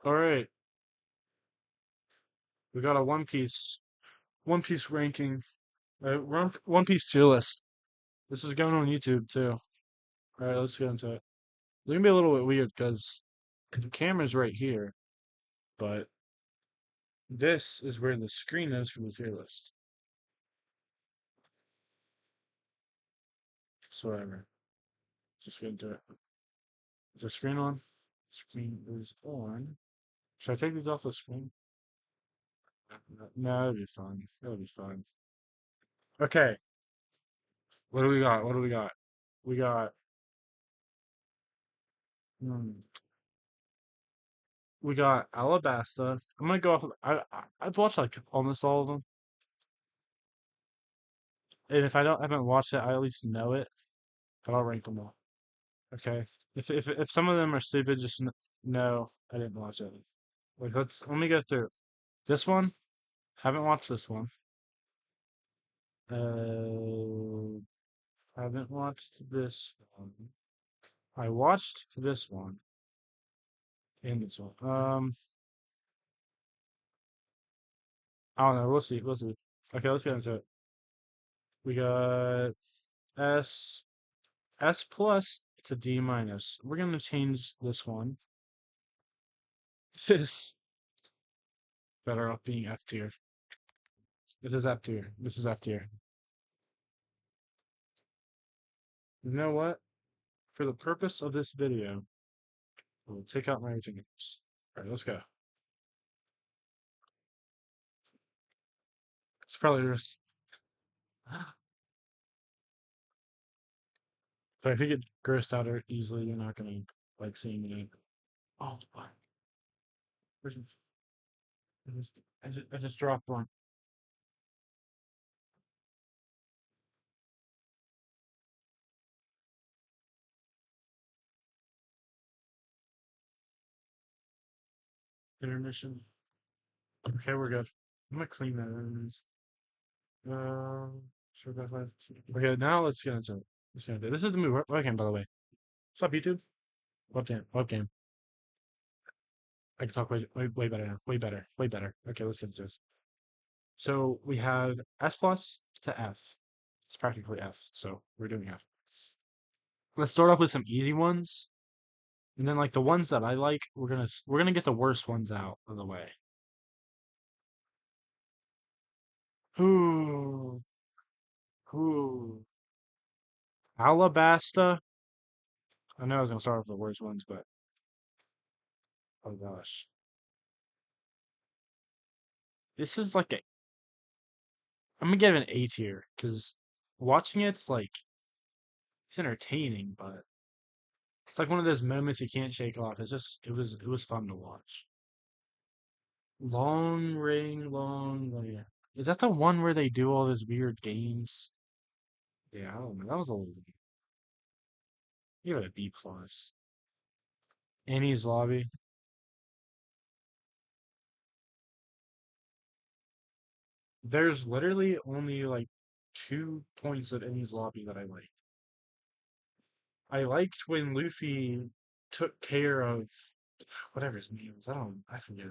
All right, we got a One Piece ranking, One Piece tier list. This is going on YouTube too. All right, let's get into it. It's gonna be a little bit weird because the camera's right here, but this is where the screen is for the tier list. So whatever. Just get into it. Is the screen on? Screen is on. Should I take these off the screen? No, it'll be fun. It'll be fun. Okay, what do we got? What do we got? We got. Hmm, we got Alabasta. I'm gonna go off. I've watched like almost all of them, and if I haven't watched it, I at least know it. But I'll rank them all. Okay. If some of them are stupid, just no, I didn't watch it. Like let me go through this one. Haven't watched this one. Uh, haven't watched this one. I watched this one and this one. I don't know. We'll see. We'll see. Okay, let's get into it. We got S. S plus to D minus. We're gonna change this one. This better off being F tier. This is F tier. This is F tier. You know what? For the purpose of this video, we'll take out my ratings. All right, let's go. It's probably just. But if you get grossed out easily, you're not gonna like seeing it. Oh, fuck. Where's my- I just dropped one. Intermission. Okay, we're good. I'm gonna clean that. Anyways. Sure, that's fine. Okay, now let's get into it. Let's get into it. This is the new webcam, by the way. What's up, YouTube? Webcam, webcam. I can talk way better now. Way better, way better. Okay, let's get into this. So we have S plus to F. It's practically F, so we're doing F. Let's start off with some easy ones, and then like the ones that I like, we're gonna get the worst ones out of the way. Ooh, ooh, Alabasta. I know I was gonna start with the worst ones, but oh gosh, this is like a. I'm gonna give it an A tier because watching it's like it's entertaining, but it's like one of those moments you can't shake off. It was fun to watch. Long ring, long way. Is that the one where they do all those weird games? Yeah, I don't know. That was a little. Give it a B plus. Annie's Lobby. There's literally only like 2 points of Annie's Lobby that I like. I liked when Luffy took care of whatever his name is. I forget.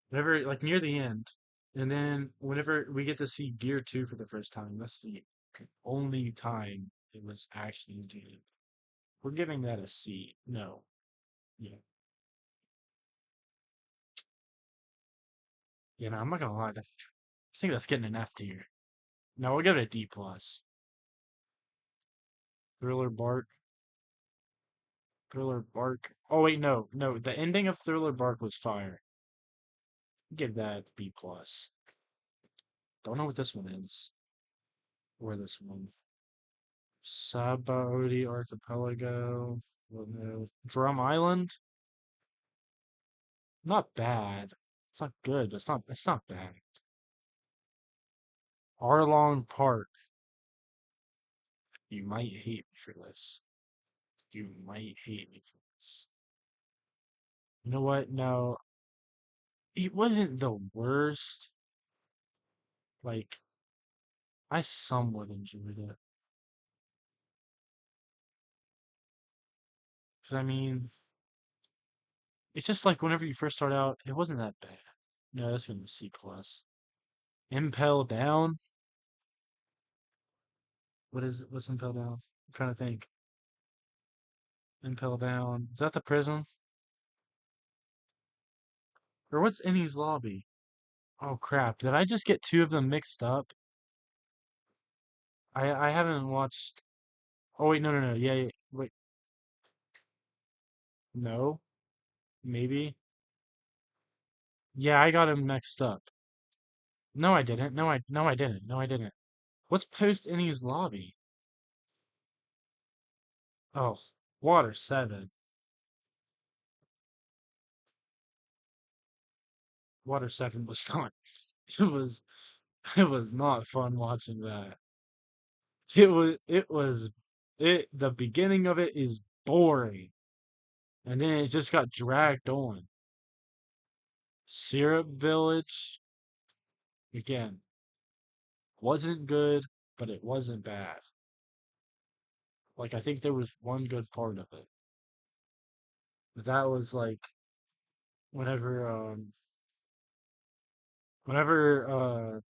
Whenever like near the end, and then whenever we get to see Gear 2 for the first time, that's the only time it was actually entertaining. We're giving that a C. No. Yeah. You know, I'm not gonna lie. I think that's getting an F tier. No, we'll give it a D plus. Thriller Bark. Thriller Bark. Oh wait, no, no. The ending of Thriller Bark was fire. Give that B plus. Don't know what this one is. Or this one. Sabaody Archipelago. Well, no. Drum Island. Not bad. It's not good, but it's not bad. Arlong Park. You might hate me for this. You might hate me for this. You know what? No, it wasn't the worst. Like, I somewhat enjoyed it. Because, I mean, It's just like whenever you first start out, it wasn't that bad. No, that's gonna be C plus. Impel Down. What is it? What's Impel Down? I'm trying to think. Impel Down. Is that the prison? Or what's Ennie's Lobby? Oh crap! Did I just get two of them mixed up? I haven't watched. Oh wait, no, no, no. Yeah, yeah, wait, no, maybe. Yeah, I got them mixed up. No, I didn't. No, I didn't. No, I didn't. What's Post Ennie's Lobby? Oh, Water 7. Water 7 was not. It was. It was not fun watching that. It. The beginning of it is boring, and then it just got dragged on. Syrup Village again wasn't good, but it wasn't bad. Like I think there was one good part of it. But that was like whenever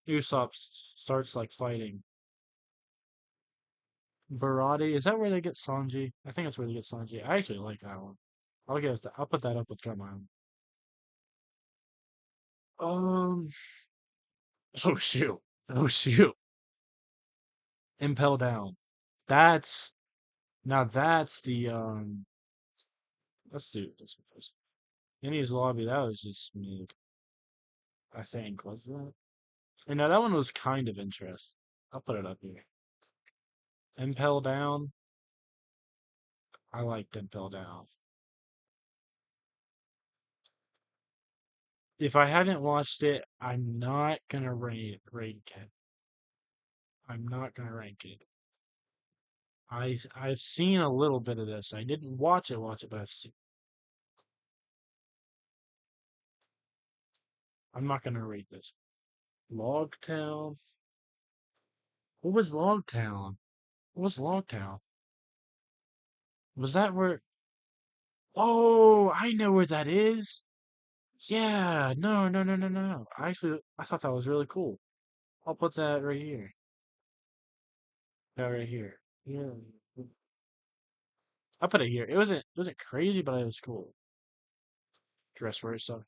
Usopp starts like fighting Barati, is that where they get Sanji? I think that's where they get Sanji. I actually like that one. I'll put that up with Drum Island. Um oh shoot. Oh shoot. Impel Down. That's that's the let's do this one first. Indy's Lobby, that was just mid, I think, was that? And now that one was kind of interesting. I'll put it up here. Impel Down. I liked Impel Down. If I hadn't watched it, I'm not gonna rank it. I'm not gonna rank it. I've seen a little bit of this. I didn't watch it, but I've seen. I'm not gonna rate this. Logtown. What was Logtown? What was Logtown? Was that where? Oh, I know where that is. Yeah, no, no, no, no, no, no. I thought that was really cool. I'll put that right here. That right here. Yeah, I'll put it here. It wasn't crazy, but it was cool. Dressrosa.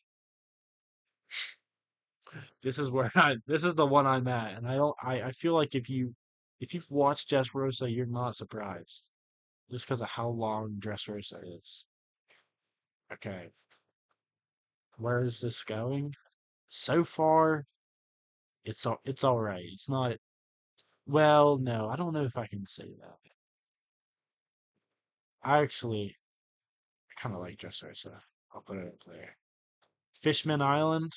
This is the one I'm at, and I feel like if you've watched Dressrosa, you're not surprised just because of how long Dressrosa is. Okay, where is this going? So far, it's all right. It's not. Well, no, I don't know if I can say that. I actually kind of like Dressrosa. I'll put it up there. Fishman Island.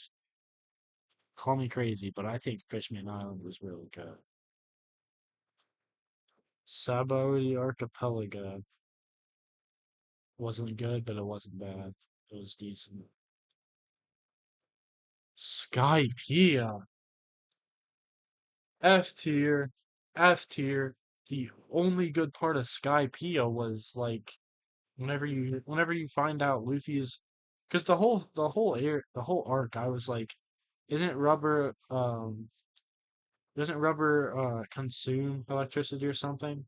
Call me crazy, but I think Fishman Island was really good. Sabaody Archipelago wasn't good, but it wasn't bad. It was decent. Skypiea, F tier, F tier. The only good part of Skypiea was like whenever you find out Luffy's, because the whole arc, I was like, isn't rubber doesn't rubber consume electricity or something?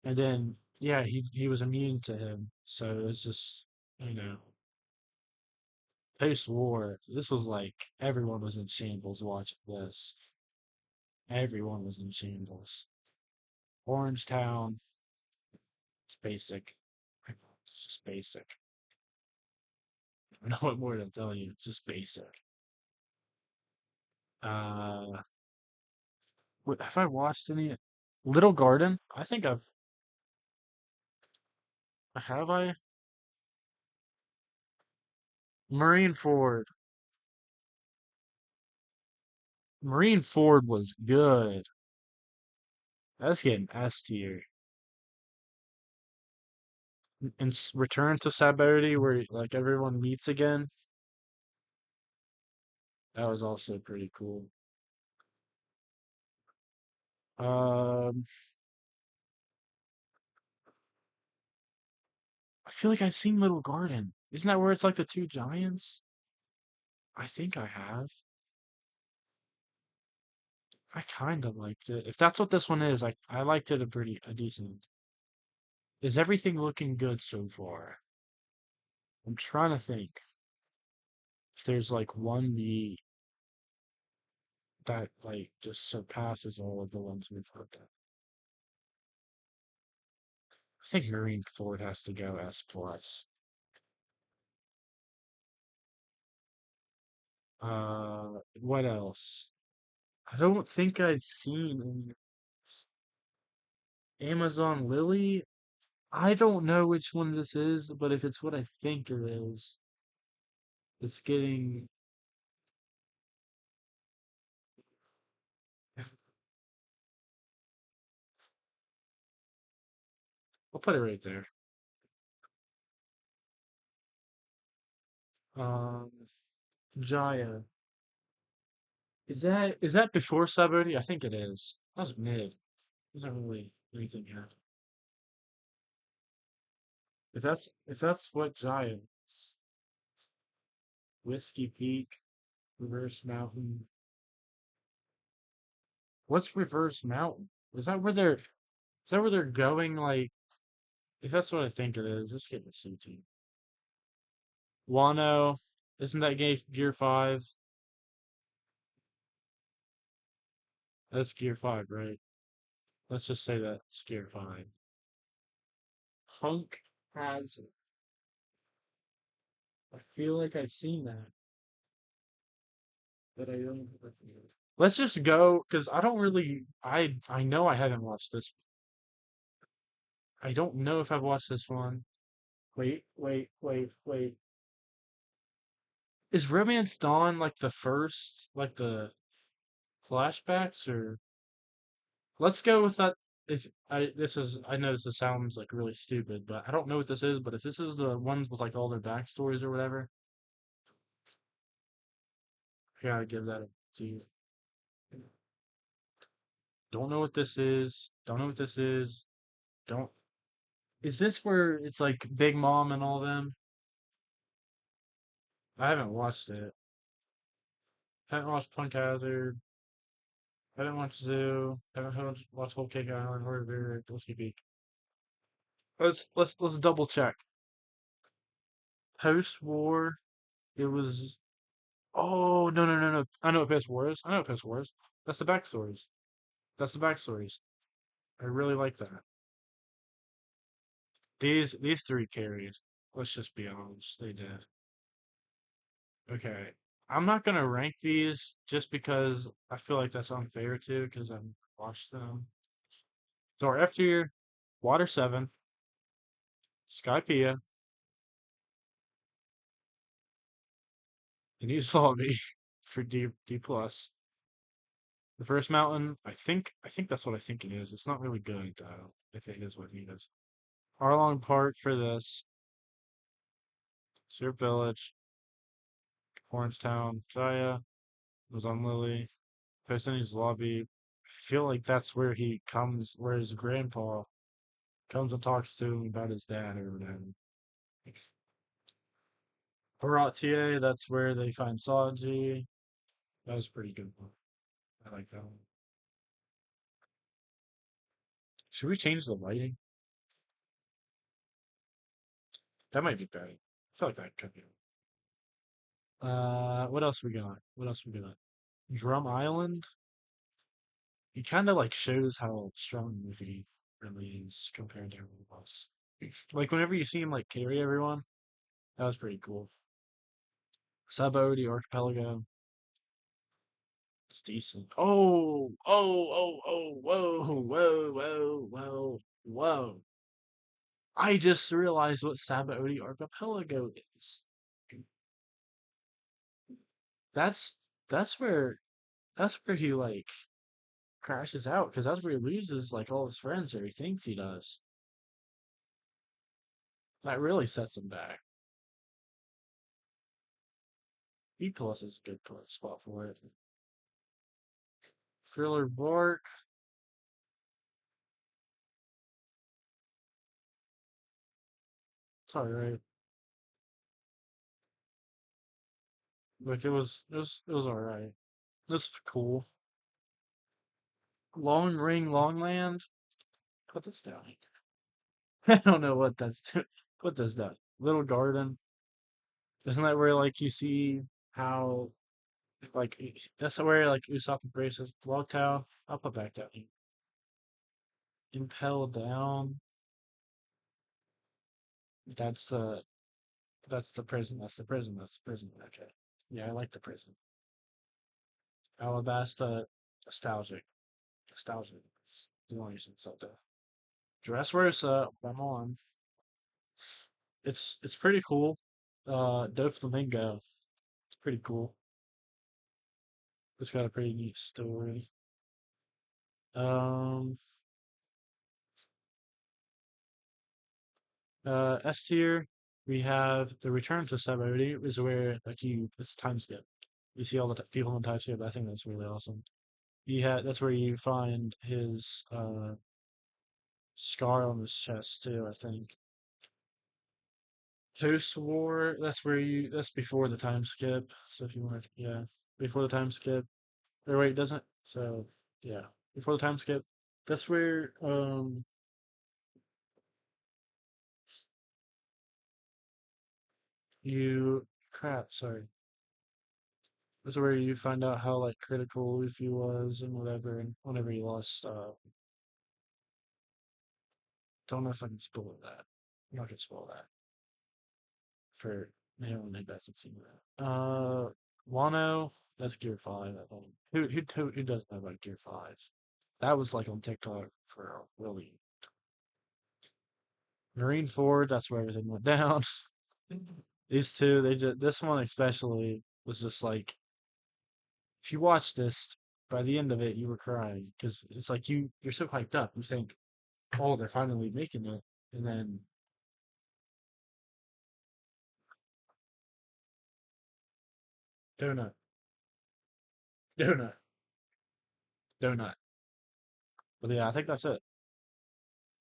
And then yeah, he was immune to him, so it's just you know post war. This was like everyone was in shambles watching this. Everyone was in shambles. Orange Town, it's basic. It's just basic. I don't know what more to tell you. It's just basic. Uh, have I watched any? Little Garden? I think have I? Marine Ford. Marine Ford was good. That's getting S tier. And Return to Sabaody, where like everyone meets again. That was also pretty cool. Um, feel like I've seen Little Garden. Isn't that where it's like the two giants? I think I have. I kind of liked it. If that's what this one is, I liked it a decent. Is everything looking good so far? I'm trying to think if there's like one meet that like just surpasses all of the ones we've looked at. I think Marine Ford has to go S plus. What else? I don't think I've seen Amazon Lily. I don't know which one this is, but if it's what I think it is, it's getting. I'll put it right there. Um, Jaya. Is that before Saturday? I think it is. That's mid. There's not really anything here. If that's what Jaya is, Whiskey Peak, Reverse Mountain. What's Reverse Mountain? Is that where they're going? Like, if that's what I think it is, just get the CT. Wano, isn't that Gear 5? That's Gear 5, right? Let's just say that's Gear 5. Hunk has it. I feel like I've seen that, but I don't. Let's just go, because I don't really. I know I haven't watched this. I don't know if I've watched this one. Wait, wait, wait, wait. Is Romance Dawn like the first, like the flashbacks, or let's go with that. If I know this sounds like really stupid, but I don't know what this is. But if this is the ones with like all their backstories or whatever, I gotta give that a C. Don't know what this is. Don't know what this is. Don't. Is this where it's like Big Mom and all them? I haven't watched it. Haven't watched Punk Hazard. Haven't watched Zoo. Haven't watched Whole Cake Island. Horror Whiskey Peak. Let's double check. Post war. It was. Oh no no no no! I know what post war is. I know what post war is. That's the backstories. That's the backstories. I really like that. These three carried. Let's just be honest. They did. Okay. I'm not gonna rank these just because I feel like that's unfair too, because I've watched them. So our F tier, Water 7, Skypiea, and you saw me for D plus. The first mountain, I think that's what I think it is. It's not really good though. I think it is what it is. Arlong Park for this. Syrup Village, Orangetown, Jaya, was on Lily, Paisani's lobby. I feel like that's where he comes, where his grandpa comes and talks to him about his dad or whatever. Paratia, that's where they find Sanji. That was a pretty good one. I like that one. Should we change the lighting? That might be better. I feel like that could be. What else we got? What else we got? Drum Island. He kind of like shows how strong the movie really is compared to everyone else. Like whenever you see him like carry everyone, that was pretty cool. Sabaody Archipelago, it's decent. Whoa, whoa, whoa, whoa. I just realized what Sabaody Archipelago is. That's that's where that's where he like crashes out because that's where he loses like all his friends or he thinks he does. That really sets him back. B plus is a good spot for it. Thriller Bark. It's alright. Like it was alright. This is cool. Long Ring Long Land. Put this down. I don't know what that's. Put this down. Little Garden. Isn't that where like you see how like that's where like Usopp embraces Logtown? I'll put back down. Impel Down. That's the that's the prison. That's the prison. That's the prison. Okay. Yeah, I like the prison. Alabasta. Nostalgic. Nostalgic. It's the only reason it's up there. Dressrosa. I'm on. It's pretty cool. Doflamingo. It's pretty cool. It's got a pretty neat story. Um, S tier, we have the Return to Sabaody, is where like it's a time skip. You see all the people in time skip. I think that's really awesome. That's where you find his scar on his chest too. I think Post War. That's before the time skip. So if you want to, yeah, before the time skip. Or wait, it doesn't. So yeah, before the time skip. That's where you crap. Sorry. That's where you find out how like critical Luffy was and whatever, and whenever he lost. Don't know if I can spoil that. I'm not gonna spoil that for anyone that hasn't seen that. Wano, that's Gear 5. I think. Who doesn't know about Gear 5? That was like on TikTok for a really. Marine Ford, that's where everything went down. These two, this one especially was just like if you watch this, by the end of it, you were crying because it's like you're so hyped up. You think, oh, they're finally making it, and then donut, donut, donut. But yeah, I think that's it.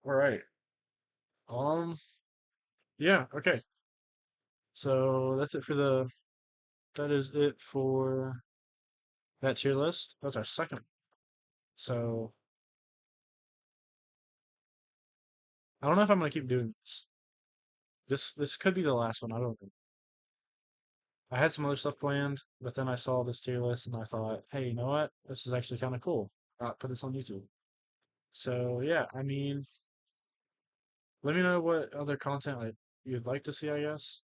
All right. Um. Yeah. Okay. So that's it for the. That is it for that tier list. That's our second. So I don't know if I'm gonna keep doing this. This could be the last one. I don't know. I had some other stuff planned, but then I saw this tier list and I thought, hey, you know what? This is actually kind of cool. I'll put this on YouTube. So yeah, I mean, let me know what other content you'd like to see, I guess.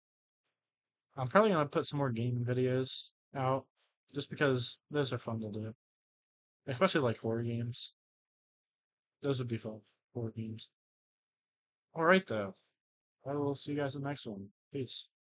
I'm probably gonna put some more gaming videos out just because those are fun to do. Especially like horror games. Those would be fun. Horror games. Alright though. I will see you guys in the next one. Peace.